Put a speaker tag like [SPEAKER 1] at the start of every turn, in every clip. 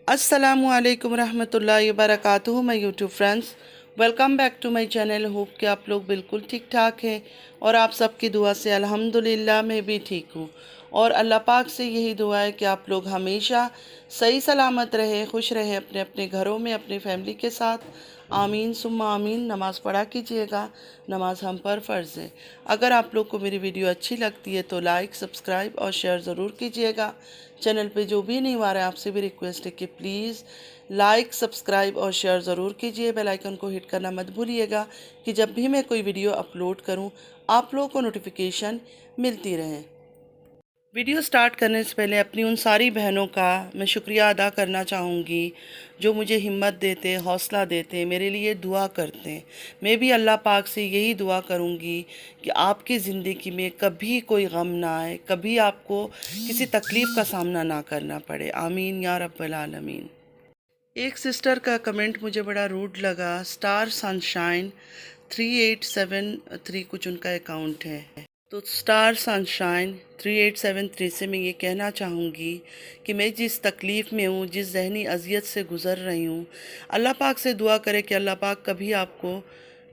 [SPEAKER 1] अस्सलामुअलैकुम रहमतुल्लाहि वबरकातुहू my YouTube friends, welcome back to my channel. Hope कि आप लोग बिल्कुल ठीक ठाक हैं और आप सबकी दुआ से अल्हम्दुलिल्लाह मैं भी ठीक हूँ। और अल्लाह पाक से यही दुआ है कि आप लोग हमेशा सही सलामत रहें, खुश रहें अपने अपने घरों में अपनी फैमिली के साथ। आमीन सुम्मा आमीन। नमाज़ पढ़ा कीजिएगा, नमाज हम पर फ़र्ज़ है। अगर आप लोग को मेरी वीडियो अच्छी लगती है तो लाइक, सब्सक्राइब और शेयर ज़रूर कीजिएगा। चैनल पे जो भी नहीं आ रहा है आपसे भी रिक्वेस्ट है कि प्लीज़ लाइक, सब्सक्राइब और शेयर ज़रूर कीजिए। बेल आइकन को हिट करना मत भूलिएगा कि जब भी मैं कोई वीडियो अपलोड करूं आप लोगों को नोटिफिकेशन मिलती रहे। वीडियो स्टार्ट करने से पहले अपनी उन सारी बहनों का मैं शुक्रिया अदा करना चाहूँगी जो मुझे हिम्मत देते, हौसला देते, मेरे लिए दुआ करते हैं। मैं भी अल्लाह पाक से यही दुआ करूँगी कि आपकी ज़िंदगी में कभी कोई गम ना आए, कभी आपको किसी तकलीफ़ का सामना ना करना पड़े। आमीन या रब्बल आलमीन। एक सिस्टर का कमेंट मुझे बड़ा रूड लगा। स्टार सनशाइन 3873 कुछ उनका अकाउंट है। तो स्टार सनशाइन 3873 से मैं ये कहना चाहूँगी कि मैं जिस तकलीफ़ में हूँ, जिस ज़हनी अज़ियत से गुज़र रही हूँ, अल्लाह पाक से दुआ करे कि अल्लाह पाक कभी आपको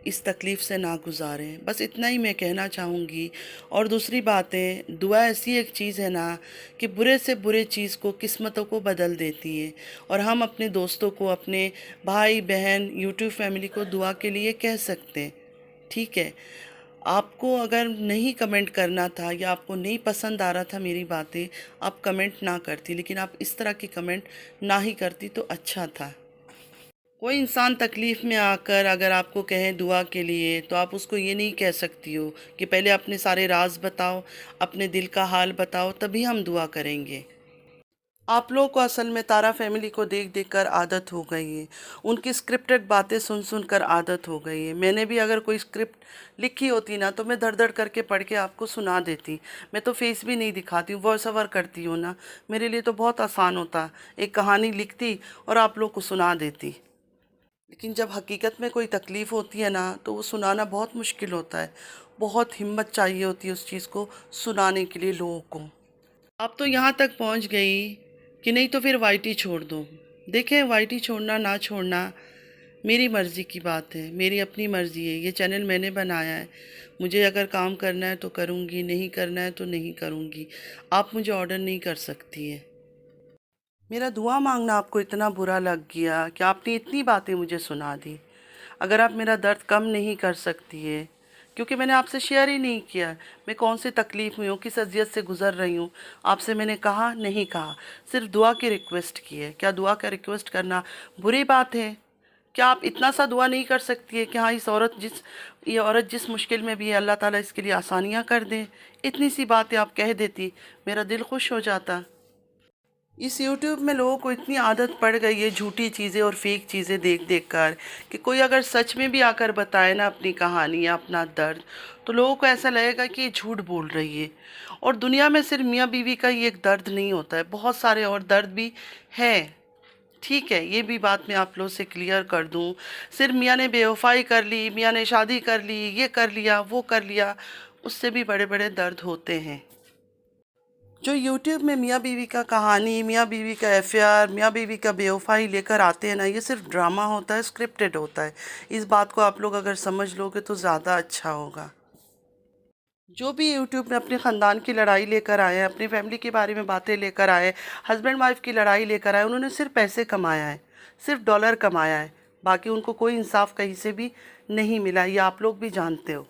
[SPEAKER 1] इस तकलीफ़ से ना गुज़ारें। बस इतना ही मैं कहना चाहूँगी। और दूसरी बात है, दुआ ऐसी एक चीज़ है ना कि बुरे से बुरे चीज़ को, किस्मतों को बदल देती है। और हम अपने दोस्तों को, अपने भाई बहन, यूट्यूब फैमिली को दुआ के लिए कह सकते हैं। ठीक है, आपको अगर नहीं कमेंट करना था या आपको नहीं पसंद आ रहा था मेरी बातें, आप कमेंट ना करती, लेकिन आप इस तरह की कमेंट ना ही करती तो अच्छा था। कोई इंसान तकलीफ़ में आकर अगर आपको कहे दुआ के लिए तो आप उसको ये नहीं कह सकती हो कि पहले अपने सारे राज बताओ, अपने दिल का हाल बताओ, तभी हम दुआ करेंगे। आप लोगों को असल में तारा फैमिली को देख देख कर आदत हो गई है, उनकी स्क्रिप्टेड बातें सुन सुन कर आदत हो गई है। मैंने भी अगर कोई स्क्रिप्ट लिखी होती ना तो मैं धड़ धड़ करके पढ़ के आपको सुना देती। मैं तो फेस भी नहीं दिखाती हूँ, वॉइस ओवर करती हूँ ना, मेरे लिए तो बहुत आसान होता, एक कहानी लिखती और आप लोग को सुना देती। लेकिन जब हकीकत में कोई तकलीफ़ होती है ना तो वो सुनाना बहुत मुश्किल होता है। बहुत हिम्मत चाहिए होती है उस चीज़ को सुनाने के लिए लोगों को। अब तो यहाँ तक पहुँच गई कि नहीं तो फिर वाईटी छोड़ दो। देखें, वाईटी छोड़ना ना छोड़ना मेरी मर्ज़ी की बात है, मेरी अपनी मर्ज़ी है। ये चैनल मैंने बनाया है, मुझे अगर काम करना है तो करूँगी, नहीं करना है तो नहीं करूँगी। आप मुझे ऑर्डर नहीं कर सकती है। मेरा दुआ मांगना आपको इतना बुरा लग गया कि आपने इतनी बातें मुझे सुना दी। अगर आप मेरा दर्द कम नहीं कर सकती है, क्योंकि मैंने आपसे शेयर ही नहीं किया मैं कौन सी तकलीफ़ में हूँ, किस अजियत से गुज़र रही हूँ। आपसे मैंने कहा नहीं कहा, सिर्फ दुआ की रिक्वेस्ट की है। क्या दुआ का रिक्वेस्ट करना बुरी बात है? क्या आप इतना सा दुआ नहीं कर सकती है कि हाँ ये औरत जिस मुश्किल में भी है अल्लाह ताला इसके लिए आसानियाँ कर दें? इतनी सी बातें आप कह देती, मेरा दिल खुश हो जाता। इस यूट्यूब में लोगों को इतनी आदत पड़ गई है झूठी चीज़ें और फेक चीज़ें देख देख कर कि कोई अगर सच में भी आकर बताए ना अपनी कहानी या अपना दर्द, तो लोगों को ऐसा लगेगा कि ये झूठ बोल रही है। और दुनिया में सिर्फ मियाँ बीवी का ही एक दर्द नहीं होता है, बहुत सारे और दर्द भी हैं। ठीक है, ये भी बात मैं आप लोगों से क्लियर कर दूं। सिर्फ मियाँ ने बेवफाई कर ली, मियाँ ने शादी कर ली, ये कर लिया, वो कर लिया, उससे भी बड़े बड़े दर्द होते हैं। जो यूट्यूब में मियाँ बीवी का कहानी, मियाँ बीवी का अफेयर, मियाँ बीवी का बेवफाई लेकर आते हैं ना, ये सिर्फ ड्रामा होता है, स्क्रिप्टेड होता है। इस बात को आप लोग अगर समझ लोगे तो ज़्यादा अच्छा होगा। जो भी यूट्यूब में अपने ख़ानदान की लड़ाई लेकर आए हैं, अपनी फैमिली के बारे में बातें लेकर आए, हस्बैंड वाइफ की लड़ाई लेकर आए, उन्होंने सिर्फ पैसे कमाया है, सिर्फ डॉलर कमाया है। बाकी उनको कोई इंसाफ कहीं से भी नहीं मिला, ये आप लोग भी जानते हो।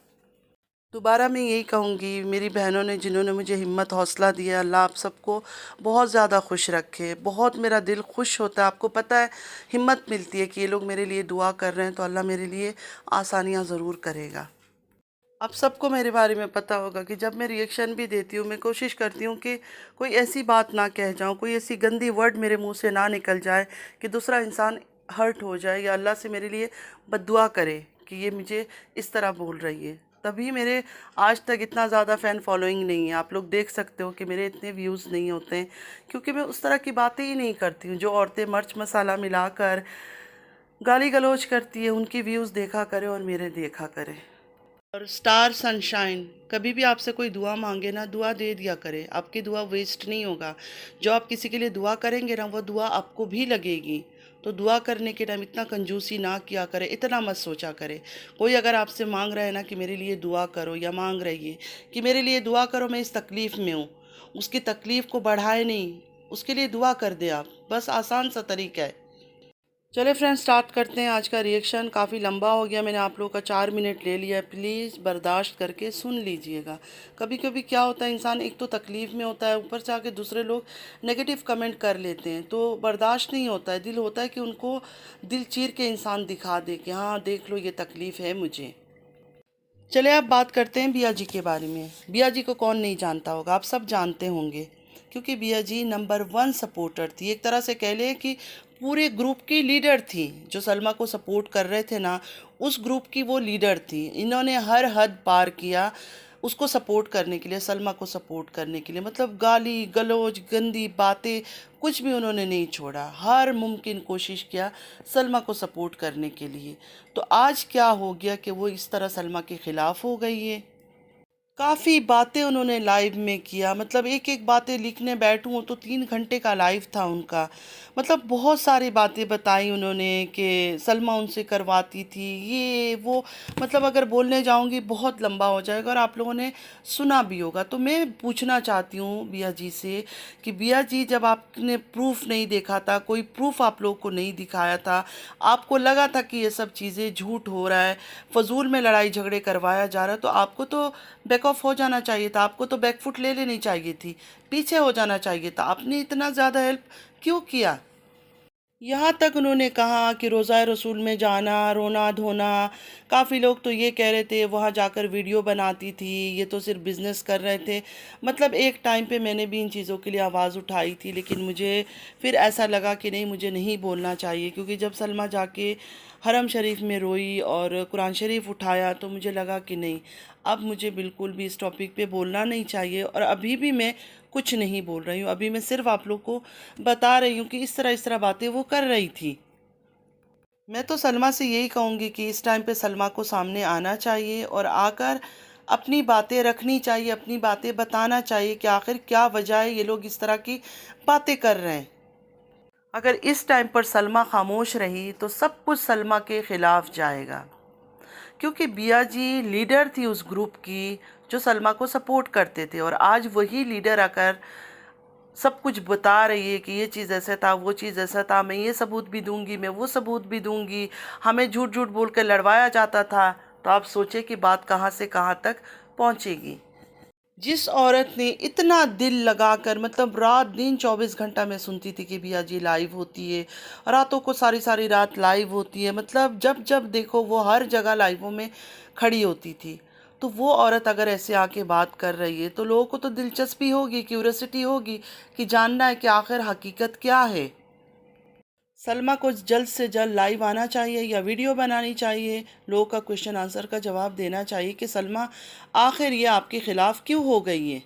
[SPEAKER 1] दोबारा मैं यही कहूँगी, मेरी बहनों ने जिन्होंने मुझे हिम्मत हौसला दिया, अल्लाह आप सबको बहुत ज़्यादा खुश रखे। बहुत मेरा दिल खुश होता है, आपको पता है हिम्मत मिलती है कि ये लोग मेरे लिए दुआ कर रहे हैं तो अल्लाह मेरे लिए आसानियाँ ज़रूर करेगा। आप सबको मेरे बारे में पता होगा कि जब मैं रिएक्शन भी देती हूँ मैं कोशिश करती हूँ कि कोई ऐसी बात ना कह जाऊँ, कोई ऐसी गंदी वर्ड मेरे मुँह से ना निकल जाए कि दूसरा इंसान हर्ट हो जाए या अल्लाह से मेरे लिए बद्दुआ करे कि ये मुझे इस तरह बोल रही है। तभी मेरे आज तक इतना ज़्यादा फ़ैन फॉलोइंग नहीं है। आप लोग देख सकते हो कि मेरे इतने व्यूज़ नहीं होते हैं, क्योंकि मैं उस तरह की बातें ही नहीं करती हूँ। जो औरतें मिर्च मसाला मिलाकर गाली गलौज करती है उनकी व्यूज़ देखा करें और मेरे देखा करें। और स्टार सनशाइन, कभी भी आपसे कोई दुआ मांगे ना, दुआ दे दिया करे, आपकी दुआ वेस्ट नहीं होगा। जो आप किसी के लिए दुआ करेंगे ना, वो दुआ आपको भी लगेगी। तो दुआ करने के टाइम इतना कंजूसी ना किया करे, इतना मत सोचा करे। कोई अगर आपसे मांग रहा है ना कि मेरे लिए दुआ करो, या मांग रही है कि मेरे लिए दुआ करो, मैं इस तकलीफ़ में हूँ, उसकी तकलीफ़ को बढ़ाए नहीं, उसके लिए दुआ कर दे आप, बस आसान सा तरीका है। चले फ्रेंड्स, स्टार्ट करते हैं आज का रिएक्शन। काफ़ी लंबा हो गया, मैंने आप लोगों का 4 मिनट ले लिया, प्लीज़ बर्दाश्त करके सुन लीजिएगा। कभी कभी क्या होता है, इंसान एक तो तकलीफ़ में होता है, ऊपर से आके दूसरे लोग नेगेटिव कमेंट कर लेते हैं, तो बर्दाश्त नहीं होता है। दिल होता है कि उनको दिल चीर के इंसान दिखा दे कि हाँ देख लो, ये तकलीफ़ है मुझे। चले अब बात करते हैं बिया जी के बारे में। बिया जी को कौन नहीं जानता होगा, आप सब जानते होंगे, क्योंकि बिया जी नंबर 1 सपोर्टर थी। एक तरह से कह लें कि पूरे ग्रुप की लीडर थी। जो सलमा को सपोर्ट कर रहे थे ना, उस ग्रुप की वो लीडर थी। इन्होंने हर हद पार किया उसको सपोर्ट करने के लिए, सलमा को सपोर्ट करने के लिए। मतलब गाली गलौज, गंदी बातें, कुछ भी उन्होंने नहीं छोड़ा। हर मुमकिन कोशिश किया सलमा को सपोर्ट करने के लिए। तो आज क्या हो गया कि वो इस तरह सलमा के ख़िलाफ़ हो गई है। काफ़ी बातें उन्होंने लाइव में किया, मतलब एक एक बातें लिखने बैठूँ तो 3 घंटे का लाइव था उनका। मतलब बहुत सारी बातें बताई उन्होंने कि सलमा उनसे करवाती थी, ये वो। मतलब अगर बोलने जाऊंगी बहुत लंबा हो जाएगा, और आप लोगों ने सुना भी होगा। तो मैं पूछना चाहती हूँ बिया जी से कि बिया जी, जब आपने प्रूफ नहीं देखा था, कोई प्रूफ आप लोग को नहीं दिखाया था, आपको लगा था कि ये सब चीज़ें झूठ हो रहा है, फजूल में लड़ाई झगड़े करवाया जा रहा है, तो आपको तो बैक ऑफ हो जाना चाहिए था, आपको तो बैकफुट ले लेनी चाहिए थी, पीछे हो जाना चाहिए था। आपने इतना ज़्यादा हेल्प क्यों किया? यहाँ तक उन्होंने कहा कि रोज़ा रसूल में जाना, रोना धोना। काफ़ी लोग तो ये कह रहे थे वहाँ जाकर वीडियो बनाती थी, ये तो सिर्फ बिज़नेस कर रहे थे। मतलब एक टाइम पे मैंने भी इन चीज़ों के लिए आवाज़ उठाई थी, लेकिन मुझे फिर ऐसा लगा कि नहीं, मुझे नहीं बोलना चाहिए। क्योंकि जब सलमा जाके हरम शरीफ में रोई और कुरान शरीफ उठाया, तो मुझे लगा कि नहीं, अब मुझे बिल्कुल भी इस टॉपिक पे बोलना नहीं चाहिए। और अभी भी मैं कुछ नहीं बोल रही हूँ, अभी मैं सिर्फ आप लोग को बता रही हूँ कि इस तरह बातें वो कर रही थी। मैं तो सलमा से यही कहूँगी कि इस टाइम पे सलमा को सामने आना चाहिए और आकर अपनी बातें रखनी चाहिए, अपनी बातें बताना चाहिए कि आखिर क्या वजह है ये लोग इस तरह की बातें कर रहे हैं। अगर इस टाइम पर सलमा खामोश रही तो सब कुछ सलमा के खिलाफ जाएगा, क्योंकि बिया जी लीडर थी उस ग्रुप की जो सलमा को सपोर्ट करते थे। और आज वही लीडर आकर सब कुछ बता रही है कि ये चीज़ ऐसा था, वो चीज़ ऐसा था, मैं ये सबूत भी दूंगी, मैं वो सबूत भी दूंगी, हमें झूठ झूठ बोल कर लड़वाया जाता था। तो आप सोचे कि बात कहाँ से कहाँ तक पहुँचेगी। जिस औरत ने इतना दिल लगाकर, मतलब रात दिन 24 घंटा मैं सुनती थी कि बिया जी लाइव होती है, रातों को सारी सारी रात लाइव होती है, मतलब जब जब देखो वो हर जगह लाइवों में खड़ी होती थी। तो वो औरत अगर ऐसे आके बात कर रही है, तो लोगों को तो दिलचस्पी होगी, क्यूरियोसिटी होगी कि जानना है कि आखिर हकीकत क्या है। सलमा को जल्द से जल्द लाइव आना चाहिए या वीडियो बनानी चाहिए, लोगों का क्वेश्चन आंसर का जवाब देना चाहिए कि सलमा आखिर ये आपके ख़िलाफ़ क्यों हो गई है।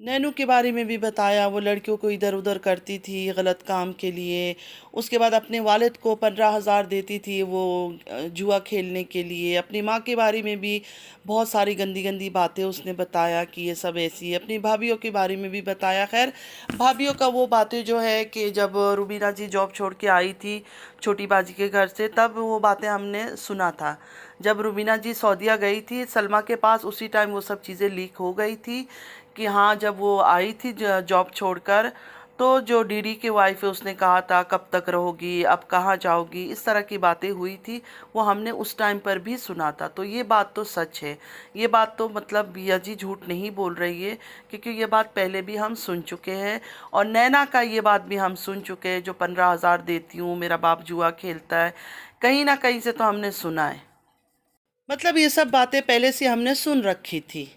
[SPEAKER 1] नैनू के बारे में भी बताया, वो लड़कियों को इधर उधर करती थी गलत काम के लिए। उसके बाद अपने वालिद को 15,000 देती थी वो जुआ खेलने के लिए। अपनी माँ के बारे में भी बहुत सारी गंदी गंदी बातें उसने बताया कि ये सब ऐसी है। अपनी भाभीियों के बारे में भी बताया। खैर, भाभीियों का वो बातें जो है कि जब रुबीना जी जॉब छोड़ के आई थी छोटी बाजी के घर से, तब वो बातें हमने सुना था। जब रुबीना जी सऊदीया गई थी सलमा के पास, उसी टाइम वो सब चीज़ें लीक हो गई थी कि हाँ, जब वो आई थी जॉब छोड़कर, तो जो डीडी की वाइफ है उसने कहा था कब तक रहोगी, अब कहाँ जाओगी, इस तरह की बातें हुई थी। वो हमने उस टाइम पर भी सुना था। तो ये बात तो सच है, ये बात तो मतलब बिया जी झूठ नहीं बोल रही है, क्योंकि ये बात पहले भी हम सुन चुके हैं। और नैना का ये बात भी हम सुन चुके हैं, जो 15,000 देती हूँ, मेरा बाप जुआ खेलता है, कहीं ना कहीं से तो हमने सुना है। मतलब ये सब बातें पहले से हमने सुन रखी थी।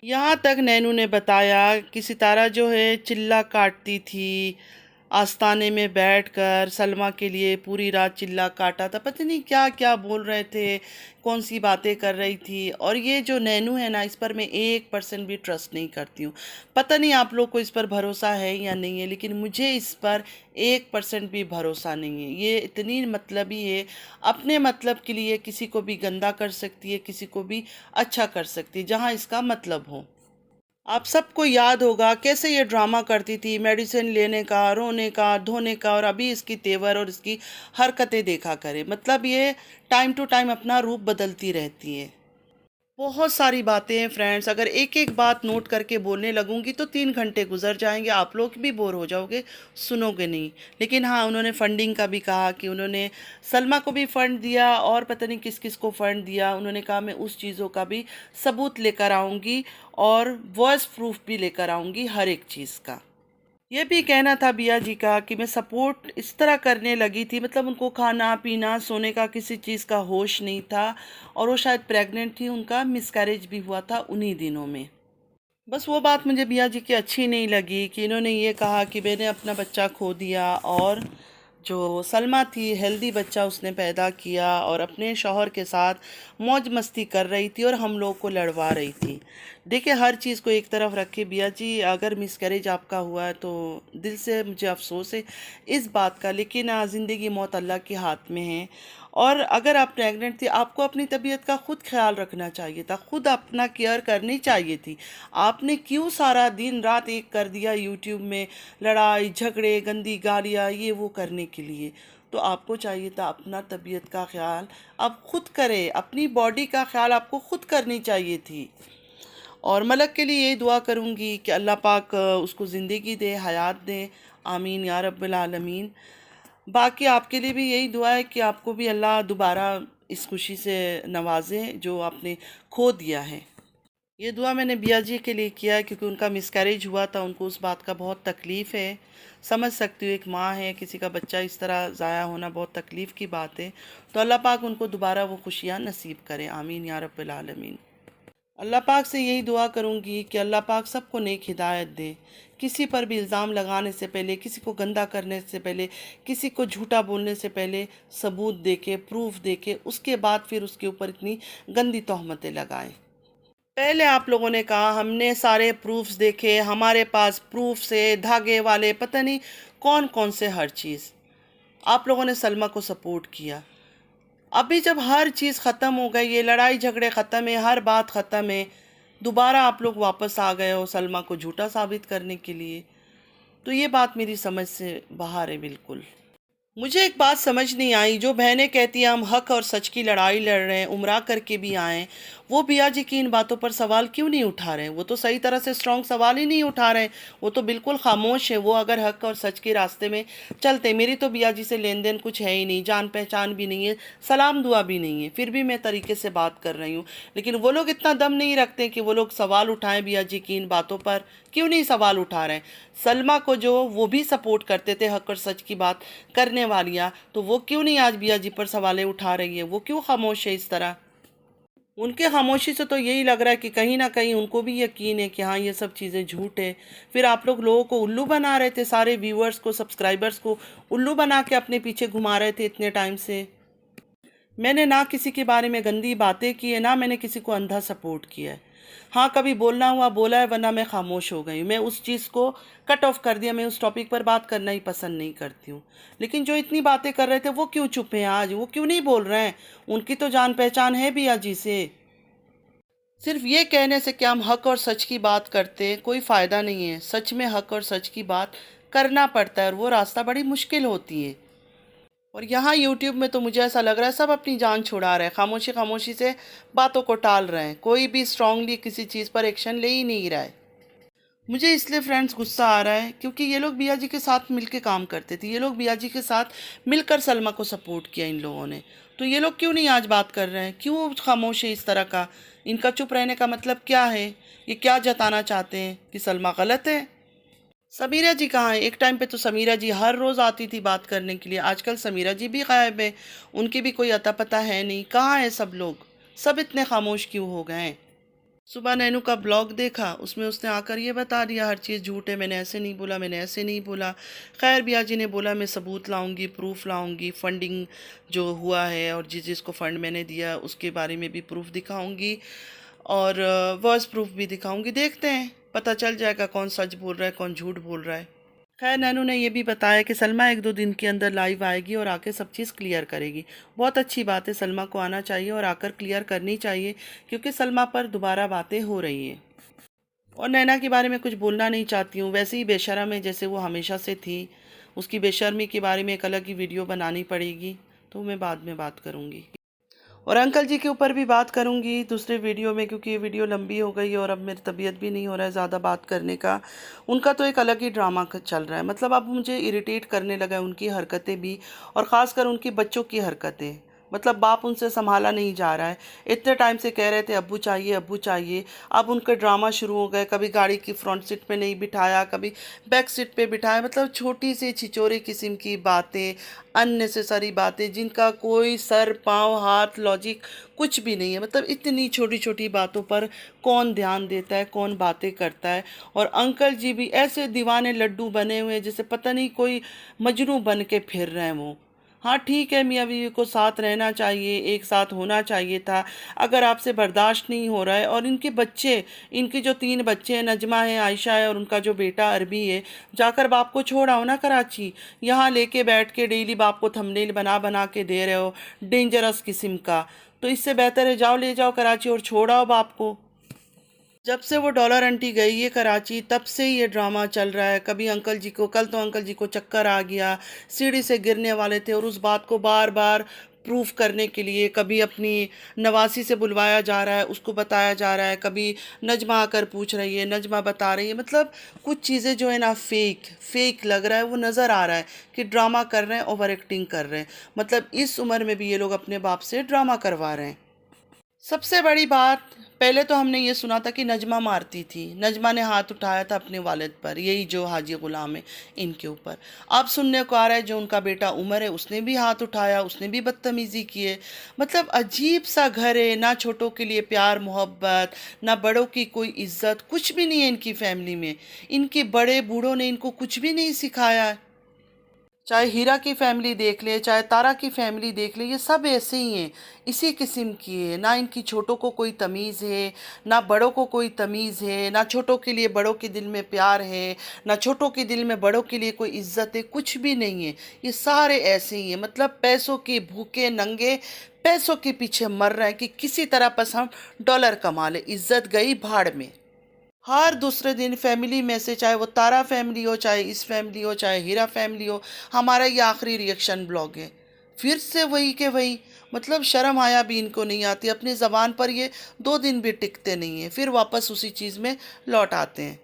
[SPEAKER 1] यहाँ तक नैनू ने बताया कि सितारा जो है चिल्ला काटती थी, आस्ताने में बैठकर सलमा के लिए पूरी रात चिल्ला काटा था, पता नहीं क्या क्या बोल रहे थे, कौन सी बातें कर रही थी। और ये जो नैनू है ना, इस पर मैं 1% भी ट्रस्ट नहीं करती हूँ। पता नहीं आप लोग को इस पर भरोसा है या नहीं है, लेकिन मुझे इस पर 1% भी भरोसा नहीं है। ये इतनी मतलबी है, अपने मतलब के लिए किसी को भी गंदा कर सकती है, किसी को भी अच्छा कर सकती है, जहाँ इसका मतलब हो। आप सबको याद होगा कैसे ये ड्रामा करती थी, मेडिसिन लेने का, रोने का, धोने का, और अभी इसकी तेवर और इसकी हरकतें देखा करें। मतलब ये टाइम टू टाइम अपना रूप बदलती रहती है। बहुत सारी बातें हैं फ्रेंड्स, अगर एक एक बात नोट करके बोलने लगूंगी तो 3 घंटे गुजर जाएंगे, आप लोग भी बोर हो जाओगे, सुनोगे नहीं। लेकिन हाँ, उन्होंने फंडिंग का भी कहा कि उन्होंने सलमा को भी फंड दिया और पता नहीं किस किस को फंड दिया। उन्होंने कहा मैं उस चीज़ों का भी सबूत लेकर आऊँगी और वॉइस प्रूफ भी लेकर आऊँगी हर एक चीज़ का। ये भी कहना था बिया जी का कि मैं सपोर्ट इस तरह करने लगी थी, मतलब उनको खाना पीना सोने का किसी चीज़ का होश नहीं था, और वो शायद प्रेग्नेंट थी, उनका मिसकैरेज भी हुआ था उन्हीं दिनों में। बस वो बात मुझे बिया जी की अच्छी नहीं लगी कि इन्होंने ये कहा कि मैंने अपना बच्चा खो दिया, और जो सलमा थी हेल्दी बच्चा उसने पैदा किया और अपने शौहर के साथ मौज मस्ती कर रही थी और हम लोग को लड़वा रही थी। देखिए, हर चीज़ को एक तरफ रखे बिया जी, अगर मिसकैरेज आपका हुआ है तो दिल से मुझे अफसोस है इस बात का, लेकिन ज़िंदगी मौत अल्लाह के हाथ में है। और अगर आप प्रेग्नेंट थी, आपको अपनी तबीयत का खुद ख्याल रखना चाहिए था, खुद अपना केयर करनी चाहिए थी। आपने क्यों सारा दिन रात एक कर दिया यूट्यूब में लड़ाई झगड़े गंदी गालियाँ ये वो करने के लिए? तो आपको चाहिए था अपना तबीयत का ख्याल आप खुद करें, अपनी बॉडी का ख्याल आपको खुद करनी चाहिए थी। और मलक के लिए यही दुआ करूँगी कि अल्लाह पाक उसको ज़िंदगी दे, हयात दे, आमीन या रब्बिल आलमीन। बाकी आपके लिए भी यही दुआ है कि आपको भी अल्लाह दोबारा इस खुशी से नवाजे जो आपने खो दिया है। ये दुआ मैंने बिया जी के लिए किया है क्योंकि उनका मिसकैरेज हुआ था, उनको उस बात का बहुत तकलीफ़ है। समझ सकती हूँ, एक माँ है, किसी का बच्चा इस तरह ज़ाया होना बहुत तकलीफ़ की बात है। तो अल्लाह पाक उनको दोबारा वो खुशियाँ नसीब करें, आमीन या रब्बिल आलमीन। अल्लाह पाक से यही दुआ करूँगी कि अल्लाह पाक सबको नेक हिदायत दे। किसी पर भी इल्ज़ाम लगाने से पहले, किसी को गंदा करने से पहले, किसी को झूठा बोलने से पहले सबूत दे के, प्रूफ दे के, उसके बाद फिर उसके ऊपर इतनी गंदी तोहमतें लगाएं। पहले आप लोगों ने कहा हमने सारे प्रूफ्स देखे, हमारे पास प्रूफ से धागे वाले पता नहीं कौन कौन से हर चीज़। आप लोगों ने सलमा को सपोर्ट किया। अभी जब हर चीज़ ख़त्म हो गई, ये लड़ाई झगड़े ख़त्म है, हर बात ख़त्म है, दोबारा आप लोग वापस आ गए हो सलमा को झूठा साबित करने के लिए। तो ये बात मेरी समझ से बाहर है बिल्कुल। मुझे एक बात समझ नहीं आई, जो बहनें कहती हैं हम हक और सच की लड़ाई लड़ रहे हैं, उम्रा करके भी आए, वो बिया जी की इन बातों पर सवाल क्यों नहीं उठा रहे हैं? वो तो सही तरह से स्ट्रॉन्ग सवाल ही नहीं उठा रहे हैं, वो तो बिल्कुल खामोश है। वो अगर हक और सच के रास्ते में चलते, मेरी तो बिया जी से लेन देन कुछ है ही नहीं, जान पहचान भी नहीं है, सलाम दुआ भी नहीं है, फिर भी मैं तरीके से बात कर रही हूँ। लेकिन वो लोग इतना दम नहीं रखते कि वो लोग सवाल उठाएं बिया जी की इन बातों पर। क्यों नहीं सवाल उठा रहे हैं? सलमा को जो वो भी सपोर्ट करते थे हक और सच की बात करने वालियाँ, तो वो क्यों नहीं आज बिया जी पर सवालें उठा रही है? वो क्यों खामोश है इस तरह? उनके खामोशी से तो यही लग रहा है कि कहीं ना कहीं उनको भी यकीन है कि हाँ ये सब चीज़ें झूठ है। फिर आप लोग लोगों को उल्लू बना रहे थे, सारे व्यूअर्स को, सब्सक्राइबर्स को उल्लू बना के अपने पीछे घुमा रहे थे इतने टाइम से। मैंने ना किसी के बारे में गंदी बातें की है, ना मैंने किसी को अंधा सपोर्ट किया है। हाँ, कभी बोलना हुआ बोला है, वरना मैं खामोश हो गई। मैं उस चीज़ को कट ऑफ कर दिया, मैं उस टॉपिक पर बात करना ही पसंद नहीं करती हूँ। लेकिन जो इतनी बातें कर रहे थे वो क्यों चुप हैं आज? वो क्यों नहीं बोल रहे हैं? उनकी तो जान पहचान है बिया जी से। सिर्फ ये कहने से कि हम हक और सच की बात करते हैं, कोई फ़ायदा नहीं है। सच में हक और सच की बात करना पड़ता है और वो रास्ता बड़ी मुश्किल होती है। और यहाँ यूट्यूब में तो मुझे ऐसा लग रहा है सब अपनी जान छुड़ा रहे हैं, खामोशी खामोशी से बातों को टाल रहे हैं, कोई भी स्ट्रांगली किसी चीज़ पर एक्शन ले ही नहीं रहा है। मुझे इसलिए फ्रेंड्स गुस्सा आ रहा है क्योंकि ये लोग बिया जी के साथ मिलके काम करते थे, ये लोग बिया जी के साथ मिलकर सलमा को सपोर्ट किया इन लोगों ने। तो ये लोग क्यों नहीं आज बात कर रहे हैं? क्यों खामोश है इस तरह का? इनका चुप रहने का मतलब क्या है? ये क्या जताना चाहते हैं कि सलमा गलत है? समीरा जी कहाँ है? एक टाइम पे तो समीरा जी हर रोज़ आती थी बात करने के लिए, आजकल समीरा जी भी गायब है, उनकी भी कोई अता पता है नहीं। कहाँ है सब लोग? सब इतने खामोश क्यों हो गए हैं? सुबह नैनू का ब्लॉग देखा, उसमें उसने आकर ये बता दिया हर चीज़ झूठ है, मैंने ऐसे नहीं बोला, मैंने ऐसे नहीं बोला। खैर बिया जी ने बोला मैं सबूत लाऊंगी, प्रूफ लाऊंगी, फंडिंग जो हुआ है और जिस जिसको फ़ंड मैंने दिया उसके बारे में भी प्रूफ दिखाऊंगी और वॉइस प्रूफ भी दिखाऊंगी। देखते हैं, पता चल जाएगा कौन सच बोल रहा है कौन झूठ बोल रहा है। खैर नैनू ने ये भी बताया कि सलमा 1-2 दिन के अंदर लाइव आएगी और आके सब चीज़ क्लियर करेगी। बहुत अच्छी बात है, सलमा को आना चाहिए और आकर क्लियर करनी चाहिए, क्योंकि सलमा पर दोबारा बातें हो रही हैं। और नैना के बारे में कुछ बोलना नहीं चाहती हूँ, वैसे ही बेशर्म है जैसे वो हमेशा से थी। उसकी बेशर्मी के बारे में एक अलग ही वीडियो बनानी पड़ेगी, तो मैं बाद में बात करूँगी। और अंकल जी के ऊपर भी बात करूंगी दूसरे वीडियो में, क्योंकि ये वीडियो लंबी हो गई और अब मेरी तबीयत भी नहीं हो रहा है ज़्यादा बात करने का। उनका तो एक अलग ही ड्रामा चल रहा है, मतलब अब मुझे इरिटेट करने लगा है उनकी हरकतें भी, और ख़ासकर उनके बच्चों की हरकतें। मतलब बाप उनसे संभाला नहीं जा रहा है। इतने टाइम से कह रहे थे अब्बू चाहिए अब्बू चाहिए, अब उनके ड्रामा शुरू हो गए। कभी गाड़ी की फ्रंट सीट पे नहीं बिठाया, कभी बैक सीट पे बिठाया, मतलब छोटी सी छिचोरे किस्म की बातें, अननेसेसरी बातें जिनका कोई सर पाँव हाथ लॉजिक कुछ भी नहीं है। मतलब इतनी छोटी छोटी बातों पर कौन ध्यान देता है, कौन बातें करता है। और अंकल जी भी ऐसे दीवाने लड्डू बने हुए हैं जैसे पता नहीं कोई मजनू बन के फिर रहे हैं वो। हाँ ठीक है, मियाँ बीवी को साथ रहना चाहिए, एक साथ होना चाहिए था। अगर आपसे बर्दाश्त नहीं हो रहा है, और इनके बच्चे, इनके जो 3 बच्चे हैं, नजमा है, आयशा है और उनका जो बेटा अरबी है, जाकर बाप को छोड़ आओ ना कराची। यहाँ लेके बैठ के डेली बाप को थंबनेल बना बना के दे रहे हो, डेंजरस किस्म का। तो इससे बेहतर है जाओ, ले जाओ कराची और छोड़ आओ बाप को। जब से वो डॉलर आंटी गई है कराची, तब से ही ये ड्रामा चल रहा है। कभी अंकल जी को, कल तो अंकल जी को चक्कर आ गया, सीढ़ी से गिरने वाले थे, और उस बात को बार बार प्रूफ करने के लिए कभी अपनी नवासी से बुलवाया जा रहा है, उसको बताया जा रहा है, कभी नजमा आकर पूछ रही है, नजमा बता रही है। मतलब कुछ चीज़ें जो है ना फेक फेक लग रहा है, वो नज़र आ रहा है कि ड्रामा कर रहे हैं, ओवर एक्टिंग कर रहे हैं। मतलब इस उम्र में भी ये लोग अपने बाप से ड्रामा करवा रहे हैं। सबसे बड़ी बात, पहले तो हमने ये सुना था कि नजमा मारती थी, नजमा ने हाथ उठाया था अपने वालिद पर, यही जो हाजी गुलाम है इनके ऊपर। अब सुनने को आ रहा है जो उनका बेटा उमर है उसने भी हाथ उठाया, उसने भी बदतमीज़ी की है। मतलब अजीब सा घर है, ना छोटों के लिए प्यार मोहब्बत, ना बड़ों की कोई इज्जत, कुछ भी नहीं है इनकी फैमिली में। इनके बड़े बूढ़ों ने इनको कुछ भी नहीं सिखाया है। चाहे हीरा की फैमिली देख ले, चाहे तारा की फैमिली देख ले, ये सब ऐसे ही हैं, इसी किस्म की है। ना इनकी छोटों को कोई तमीज़ है, ना बड़ों को कोई तमीज़ है, ना छोटों के लिए बड़ों के दिल में प्यार है, ना छोटों के दिल में बड़ों के लिए कोई इज्जत है, कुछ भी नहीं है। ये सारे ऐसे ही हैं, मतलब पैसों के भूखे नंगे, पैसों के पीछे मर रहे हैं कि किसी तरह बस हम डॉलर कमा ले, इज्जत गई भाड़ में। हर दूसरे दिन फैमिली में से, चाहे वो तारा फैमिली हो, चाहे इस फैमिली हो, चाहे हीरा फैमिली हो, हमारा ये आखिरी रिएक्शन ब्लॉग है। फिर से वही के वही। मतलब शर्म आया भी इनको नहीं आती, अपनी ज़बान पर ये 2 दिन भी टिकते नहीं हैं, फिर वापस उसी चीज़ में लौट आते हैं।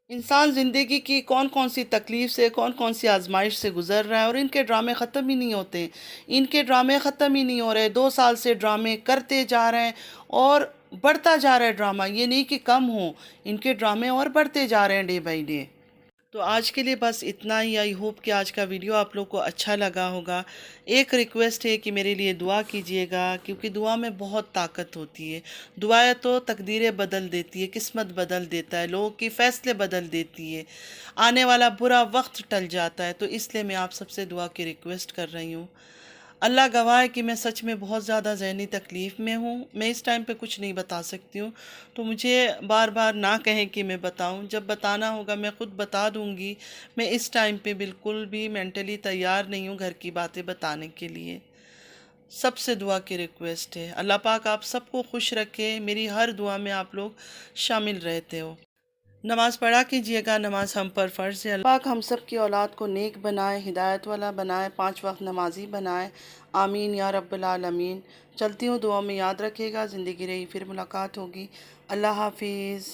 [SPEAKER 1] इंसान ज़िंदगी की कौन कौन सी तकलीफ़ से, कौन कौन सी आजमाइश से गुज़र रहा है, और इनके ड्रामे ख़त्म ही नहीं होते। इनके ड्रामे ख़त्म ही नहीं हो रहे, 2 साल से ड्रामे करते जा रहे हैं और बढ़ता जा रहा है ड्रामा, ये नहीं कि कम हो, इनके ड्रामे और बढ़ते जा रहे हैं डे बाई डे। तो आज के लिए बस इतना ही। आई होप कि आज का वीडियो आप लोग को अच्छा लगा होगा। एक रिक्वेस्ट है कि मेरे लिए दुआ कीजिएगा, क्योंकि दुआ में बहुत ताकत होती है। दुआएं तो तकदीरें बदल देती है, किस्मत बदल देता है, लोगों की फ़ैसले बदल देती है, आने वाला बुरा वक्त टल जाता है। तो इसलिए मैं आप सबसे दुआ की रिक्वेस्ट कर रही हूँ। अल्लाह गवाह है कि मैं सच में बहुत ज़्यादा ज़हनी तकलीफ़ में हूँ। मैं इस टाइम पे कुछ नहीं बता सकती हूँ, तो मुझे बार बार ना कहें कि मैं बताऊँ। जब बताना होगा मैं ख़ुद बता दूँगी। मैं इस टाइम पे बिल्कुल भी मेंटली तैयार नहीं हूँ घर की बातें बताने के लिए। सबसे दुआ की रिक्वेस्ट है, अल्लाह पाक आप सबको खुश रखे, मेरी हर दुआ में आप लोग शामिल रहते हो। नमाज़ पढ़ा कीजिएगा, नमाज हम पर फ़र्ज़ है। अल्लाह पाक हम सब की औलाद को नेक बनाए, हिदायत वाला बनाए, 5 वक्त नमाजी बनाए। आमीन या रब्बल आलमीन। चलती हूँ, दुआ में याद रखिएगा। ज़िंदगी रही फिर मुलाकात होगी। अल्लाह हाफिज़।